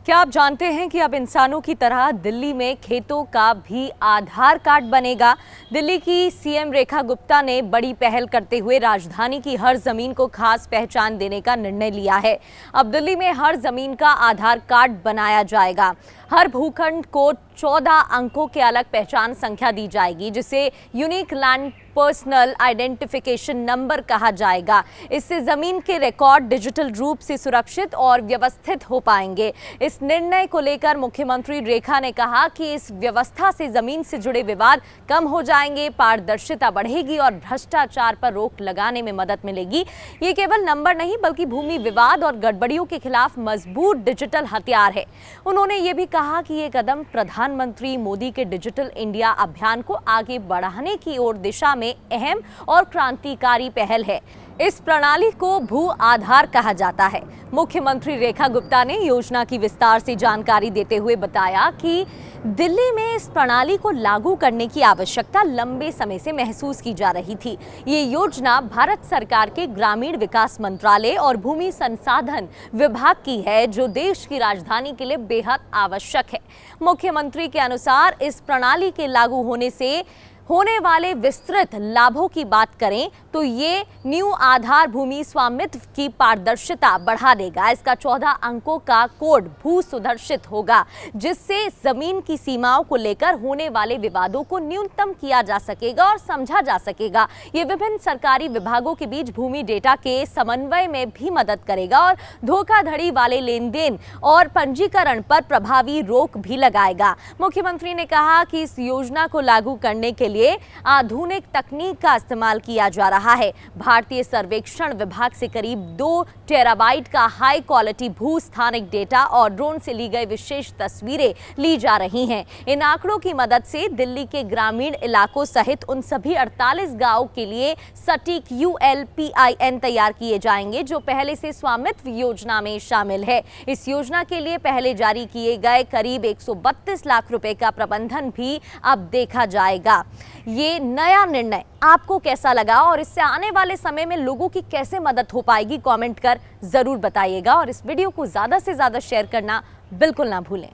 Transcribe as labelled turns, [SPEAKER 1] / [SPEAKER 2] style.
[SPEAKER 1] क्या आप जानते हैं कि अब इंसानों की तरह दिल्ली में खेतों का भी आधार कार्ड बनेगा? दिल्ली की सीएम रेखा गुप्ता ने बड़ी पहल करते हुए राजधानी की हर जमीन को खास पहचान देने का निर्णय लिया है। अब दिल्ली में हर जमीन का आधार कार्ड बनाया जाएगा। हर भूखंड को 14 अंकों के अलग पहचान संख्या दी जाएगी, जिसे unique land personal identification number कहा जाएगा। इससे जमीन के रिकॉर्ड डिजिटल रूप से सुरक्षित और व्यवस्थित हो पाएंगे। इस निर्णय को लेकर मुख्यमंत्री रेखा ने कहा कि इस व्यवस्था से जमीन से जुड़े विवाद कम हो जाएंगे, पारदर्शिता बढ़ेगी और भ्रष्टाचार पर रोक लगाने में मदद मिलेगी। ये केवल नंबर नहीं बल्कि भूमि विवाद और गड़बड़ियों के खिलाफ मजबूत डिजिटल हथियार है। उन्होंने ये भी कहा कि ये कदम प्रधानमंत्री मोदी के डिजिटल इंडिया अभियान को आगे बढ़ाने की ओर दिशा में अहम और क्रांतिकारी पहल है। इस प्रणाली को भू आधार कहा जाता है। मुख्यमंत्री रेखा गुप्ता ने योजना की विस्तार से जानकारी देते हुए बताया कि दिल्ली में इस प्रणाली को लागू करने की आवश्यकता लंबे समय से महसूस की जा रही थी। ये योजना भारत सरकार के ग्रामीण विकास मंत्रालय और भूमि संसाधन विभाग की है, जो देश की राजधानी के लिए बेहद आवश्यक है। मुख्यमंत्री के अनुसार इस प्रणाली के लागू होने से होने वाले विस्तृत लाभों की बात करें तो ये न्यू आधार भूमि स्वामित्व की पारदर्शिता बढ़ा देगा। इसका 14 अंकों का कोड भू सुदर्शित होगा, जिससे जमीन की सीमाओं को लेकर होने वाले विवादों को न्यूनतम किया जा सकेगा और समझा जा सकेगा। ये विभिन्न सरकारी विभागों के बीच भूमि डेटा के समन्वय में भी मदद करेगा और धोखाधड़ी वाले लेन देन और पंजीकरण पर प्रभावी रोक भी लगाएगा। मुख्यमंत्री ने कहा कि इस योजना को लागू करने के लिए आधुनिक तकनीक का इस्तेमाल किया जा रहा है। भारतीय सर्वेक्षण विभाग से करीब 2 टेराबाइट का हाई क्वालिटी भू स्थानिक डेटा और ड्रोन से ली गई विशेष तस्वीरें ली जा रही हैं। इन आंकड़ों की मदद से दिल्ली के ग्रामीण इलाकों सहित उन सभी 48 गांवों के लिए सटीक ULPIN तैयार किए जाएंगे, जो पहले से स्वामित्व योजना में शामिल है। इस योजना के लिए पहले जारी किए गए करीब 132 लाख रुपए का प्रबंधन भी अब देखा जाएगा। ये नया निर्णय आपको कैसा लगा और इससे आने वाले समय में लोगों की कैसे मदद हो पाएगी, कमेंट कर जरूर बताइएगा और इस वीडियो को ज्यादा से ज्यादा शेयर करना बिल्कुल ना भूलें।